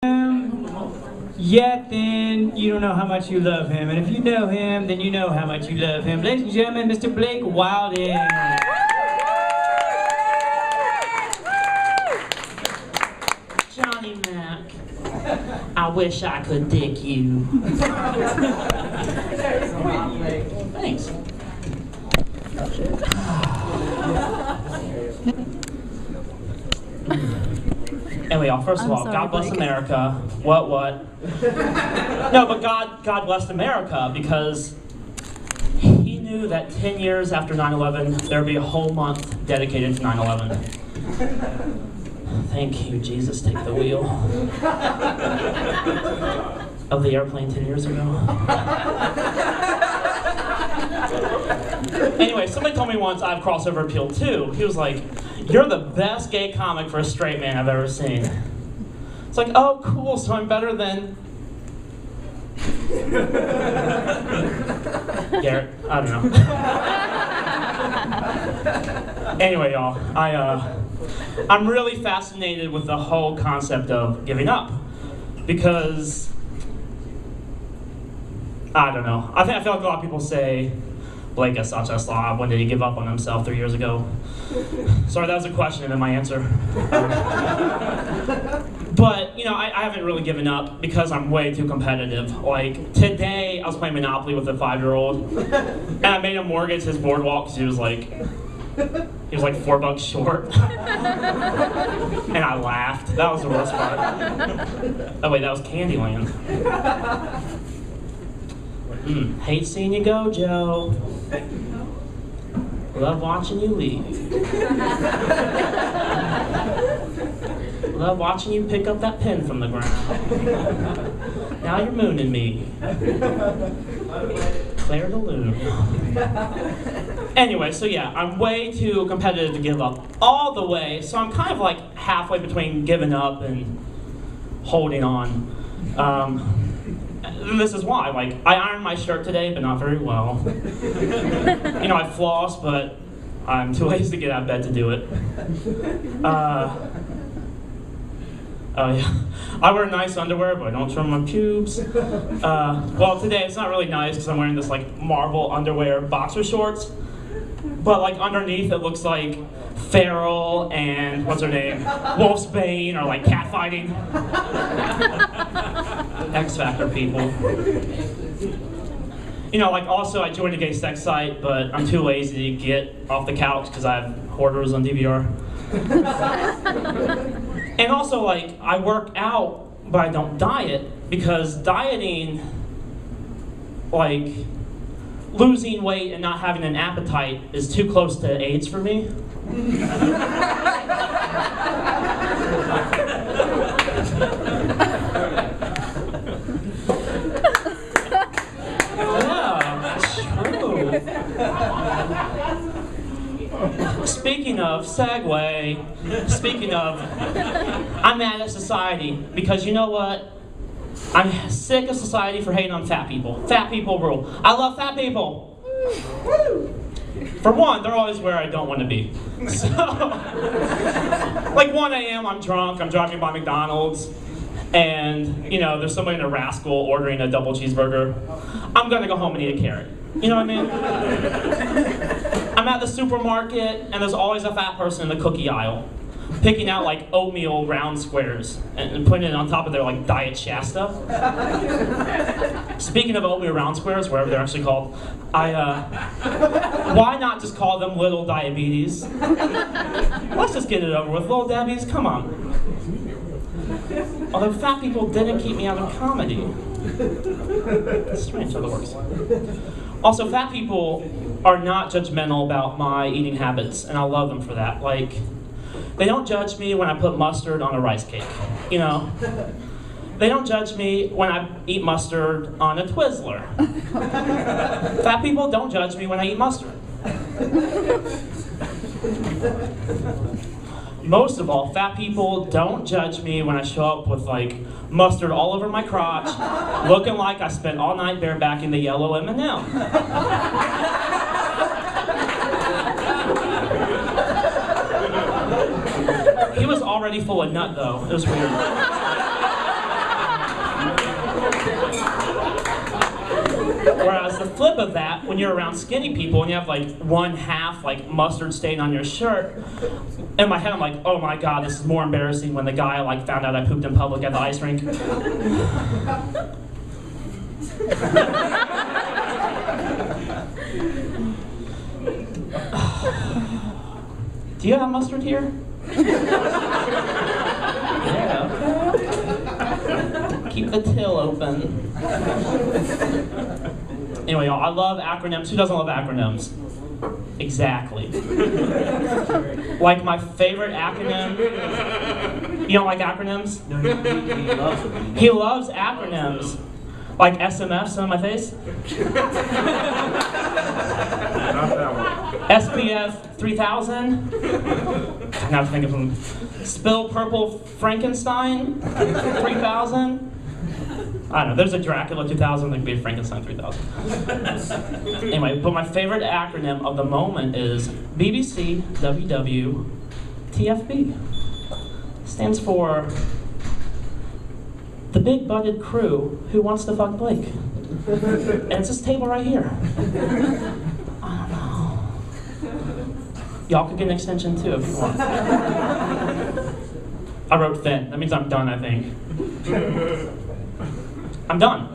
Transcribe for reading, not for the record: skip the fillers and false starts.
Yet then you don't know how much you love him. And if you know him, then you know how much you love him. Ladies and gentlemen, Mr. Blake Wilding. Johnny Mac, I wish I could dick you. Thanks. Anyway, y'all, first of all, sorry, God bless Blake. America. What? No, but God blessed America because he knew that 10 years after 9/11, there would be a whole month dedicated to 9/11. Thank you, Jesus, take the wheel. Of the airplane 10 years ago. Anyway, somebody told me once I have crossover appeal too. He was like, "You're the best gay comic for a straight man I've ever seen." It's like, oh, cool, so I'm better than Garrett. I don't know. Anyway, y'all, I'm really fascinated with the whole concept of giving up because I don't know. I feel like a lot of people say, Blake is such a slob. When did he give up on himself 3 years ago? Sorry, that was a question and then my answer. But, you know, I haven't really given up because I'm way too competitive. Like, today I was playing Monopoly with a 5-year-old and I made him mortgage his boardwalk because he was like $4 short. And I laughed. That was the worst part. Oh wait, that was Candyland. Hate seeing you go, Joe. Love watching you leave. Love watching you pick up that pin from the ground. Now you're mooning me. Claire the Loon. Anyway, so yeah, I'm way too competitive to give up all the way, so I'm kind of like halfway between giving up and holding on. And this is why, like, I ironed my shirt today, but not very well. You know, I floss, but I'm too lazy to get out of bed to do it. Oh yeah, I wear nice underwear, but I don't trim my pubes. Well, today it's not really nice because I'm wearing this like Marvel underwear boxer shorts, but like underneath it looks like Farrell and what's her name, Wolfsbane, or like catfighting. X Factor people. You know, like also I joined a gay sex site, but I'm too lazy to get off the couch because I have Hoarders on DVR. And also, like, I work out, but I don't diet, because dieting, like, losing weight and not having an appetite is too close to AIDS for me. Yeah, true. Speaking of, segue, I'm mad at society because you know what? I'm sick of society for hating on fat people. Fat people rule. I love fat people. For one, they're always where I don't want to be. So, like 1 a.m., I'm drunk, I'm driving by McDonald's, and you know, there's somebody in a Rascal ordering a double cheeseburger. I'm gonna go home and eat a carrot. You know what I mean? I'm at the supermarket, and there's always a fat person in the cookie aisle, picking out like oatmeal round squares and putting it on top of their like Diet Shasta. Speaking of oatmeal round squares, whatever they're actually called, why not just call them Little Diabetes? Let's just get it over with. Little Debbie's, come on. Although fat people didn't keep me out of comedy. It's strange how that works. Also, fat people are not judgmental about my eating habits, and I love them for that. Like, they don't judge me when I put mustard on a rice cake, you know? They don't judge me when I eat mustard on a Twizzler. Fat people don't judge me when I eat mustard. Most of all, fat people don't judge me when I show up with like mustard all over my crotch, looking like I spent all night barebacking the yellow M&M. He was already full of nut though. It was weird. Whereas the flip of that, when you're around skinny people and you have like 1/2 like mustard stain on your shirt, in my head I'm like, oh my god, this is more embarrassing when the guy like found out I pooped in public at the ice rink. Do you have mustard here? Yeah, okay. Keep the till open. Anyway, y'all, I love acronyms. Who doesn't love acronyms? Exactly. Like my favorite acronym. You don't like acronyms? No, he loves them. He loves acronyms. Like SMF, on my face? Not that one. SPF 3000? Now I'm thinking from Spill Purple Frankenstein 3000? I don't know, there's a Dracula 2000, there could be a Frankenstein 3000. Anyway, but my favorite acronym of the moment is BBC, WW, TFB. Stands for The Big Butted Crew Who Wants to Fuck Blake. And it's this table right here. I don't know. Y'all could get an extension too if you want. I wrote thin. That means I'm done, I think. I'm done.